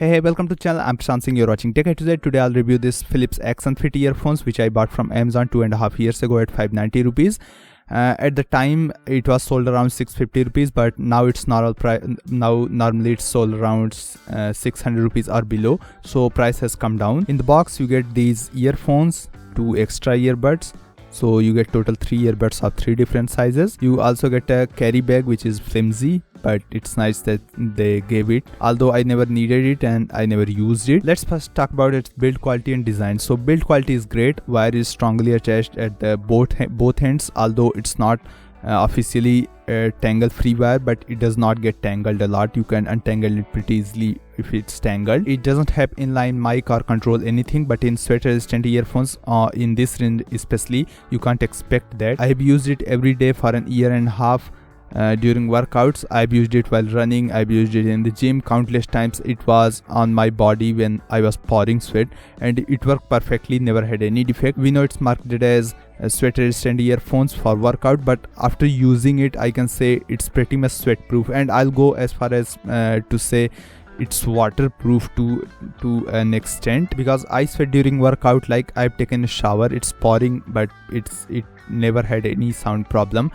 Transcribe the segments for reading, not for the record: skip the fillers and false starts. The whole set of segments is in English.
Hey, welcome to the channel. I'm Prashant Singh. You're watching Tech Today. Today I'll review this Philips Accent Fit earphones which I bought from Amazon 2.5 years ago at 590 rupees. At the time it was sold around 650 rupees, but now it's normal price. Now normally it's sold around 600 rupees or below, so price has come down. In the box you get these earphones, 2 extra earbuds. So you get total 3 earbuds of 3 different sizes. You also get a carry bag which is flimsy, but it's nice that they gave it, although I never needed it and I never used it. Let's first talk about its build quality and design. So build quality is great. Wire is strongly attached at the both ends, although it's not officially tangle free wire, but it does not get tangled a lot. You can untangle it pretty easily if it's tangled. It doesn't have inline mic or control anything, but in sweat resistant earphones, in this range especially, you can't expect that. I have used it every day for an year and a half. During workouts, I've used it while running, I've used it in the gym countless times. It was on my body when I was pouring sweat and it worked perfectly, never had any defect. We know it's marketed as sweat resistant earphones for workout, but after using it I can say it's pretty much sweat proof, and I'll go as far as to say it's waterproof to an extent, because I sweat during workout like I've taken a shower. It's pouring, but it never had any sound problem.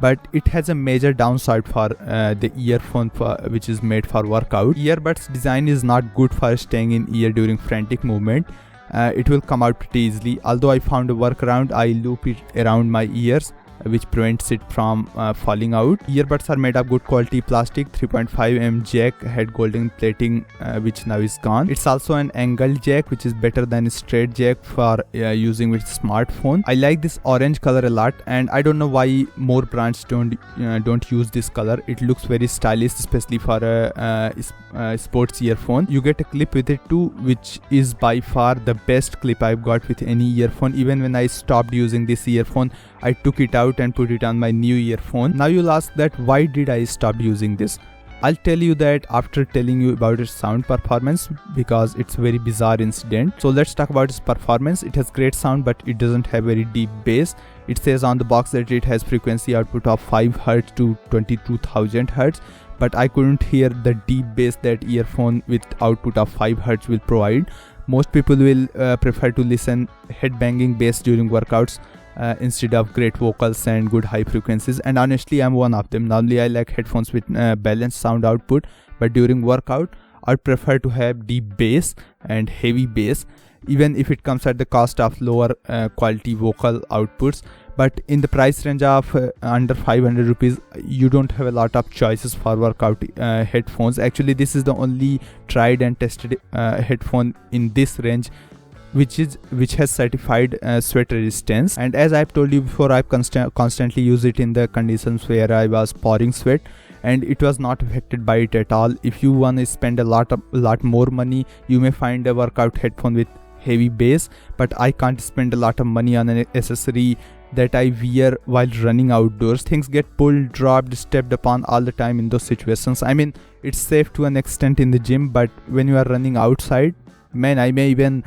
But it has a major downside for the earphone which is made for workout. Earbuds design is not good for staying in ear during frantic movement. It will come out pretty easily. Although I found a workaround, I loop it around my ears, which prevents it from falling out. Earbuds are made of good quality plastic. 3.5mm jack had golden plating, which now is gone. It's also an angled jack, which is better than a straight jack for using with smartphone. I like this orange color a lot, and I don't know why more brands don't use this color. It looks very stylish, especially for a sports earphone. You get a clip with it too, which is by far the best clip I've got with any earphone. Even when I stopped using this earphone, I took it out and put it on my new earphone. Now you'll ask that why did I stop using this? I'll tell you that after telling you about its sound performance, because it's a very bizarre incident. So let's talk about its performance. It has great sound, but it doesn't have very deep bass. It says on the box that it has frequency output of 5 Hz to 22,000 Hz, but I couldn't hear the deep bass that earphone with output of 5 Hz will provide. Most people will prefer to listen headbanging bass during workouts instead of great vocals and good high frequencies, and honestly I'm one of them. Normally I like headphones with balanced sound output, but during workout I prefer to have deep bass and heavy bass, even if it comes at the cost of lower quality vocal outputs. But in the price range of under 500 rupees, you don't have a lot of choices for workout headphones. Actually, this is the only tried and tested headphone in this range which has certified sweat resistance. And as I've told you before, I've constantly used it in the conditions where I was pouring sweat, and it was not affected by it at all. If you want to spend a lot more money, you may find a workout headphone with heavy bass, but I can't spend a lot of money on an accessory that I wear while running outdoors. Things get pulled, dropped, stepped upon all the time in those situations. I mean, it's safe to an extent in the gym, but when you are running outside, man, I may even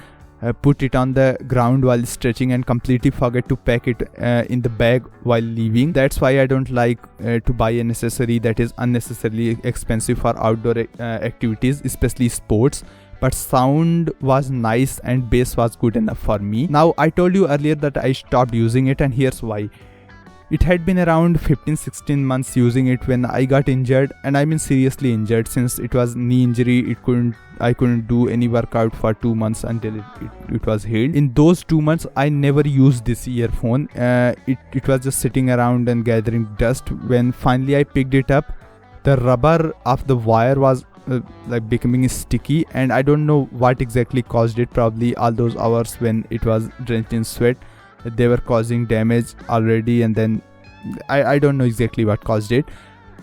put it on the ground while stretching and completely forget to pack it in the bag while leaving. That's why I don't like to buy an accessory that is unnecessarily expensive for outdoor activities, especially sports. But sound was nice and bass was good enough for me. Now, I told you earlier that I stopped using it, and here's why. It had been around 15-16 months using it when I got injured, and I've been seriously injured. Since it was knee injury, I couldn't do any workout for 2 months until it was healed. In those 2 months, I never used this earphone. It was just sitting around and gathering dust. When finally I picked it up, the rubber of the wire was like becoming sticky, and I don't know what exactly caused it. Probably all those hours when it was drenched in sweat, they were causing damage already, and then I don't know exactly what caused it.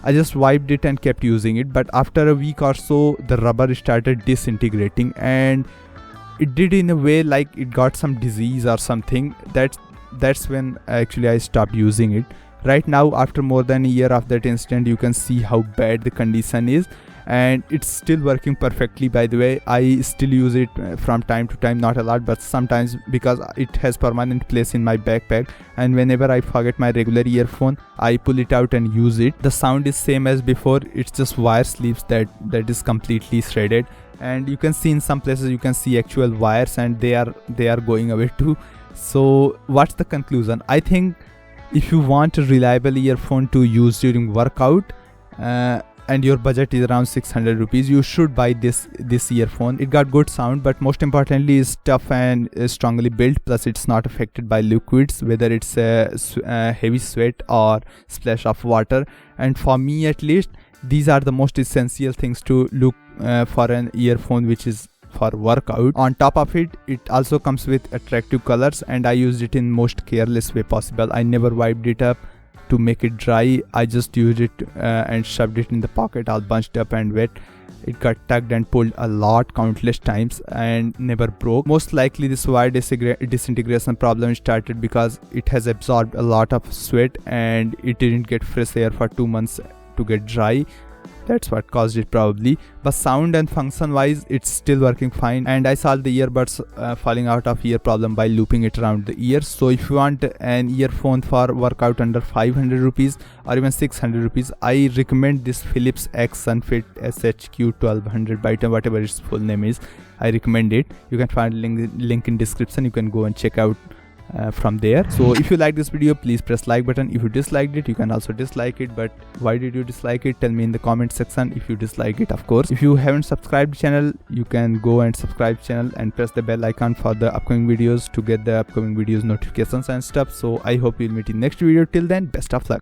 I just wiped it and kept using it, but after a week or so the rubber started disintegrating, and it did in a way like it got some disease or something. That's when actually I stopped using it. Right now, after more than a year of that incident, you can see how bad the condition is, and it's still working perfectly. By the way, I still use it from time to time, not a lot, but sometimes, because it has permanent place in my backpack, and whenever I forget my regular earphone, I pull it out and use it. The sound is same as before. It's just wire sleeves that is completely shredded. and you can see in some places you can see actual wires, and they are going away too. So what's the conclusion? I think if you want a reliable earphone to use during workout, and your budget is around 600 rupees, you should buy this earphone. It got good sound, but most importantly is tough and is strongly built, plus it's not affected by liquids, whether it's heavy sweat or splash of water. And for me at least, these are the most essential things to look for an earphone which is for workout. On top of it, it also comes with attractive colors, and I used it in most careless way possible. I never wiped it up to make it dry. I just used it and shoved it in the pocket all bunched up and wet. It got tugged and pulled a lot, countless times, and never broke. Most likely this wire disintegration problem started because it has absorbed a lot of sweat and it didn't get fresh air for 2 months to get dry. That's what caused it probably. But sound and function wise, it's still working fine, and I solved the earbuds falling out of ear problem by looping it around the ear. So if you want an earphone for workout under 500 rupees or even 600 rupees, I recommend this Philips X Sunfit SHQ1200 Byton, whatever its full name is. I recommend it. You can find link in description. You can go and check out from there. So if you like this video, please press like button. If you disliked it, you can also dislike it. But why did you dislike it? Tell me in the comment section if you dislike it, of course. If you haven't subscribed the channel, you can go and subscribe channel and press the bell icon for the upcoming videos to get the upcoming videos notifications and stuff. So I hope you'll meet in next video. Till then, best of luck.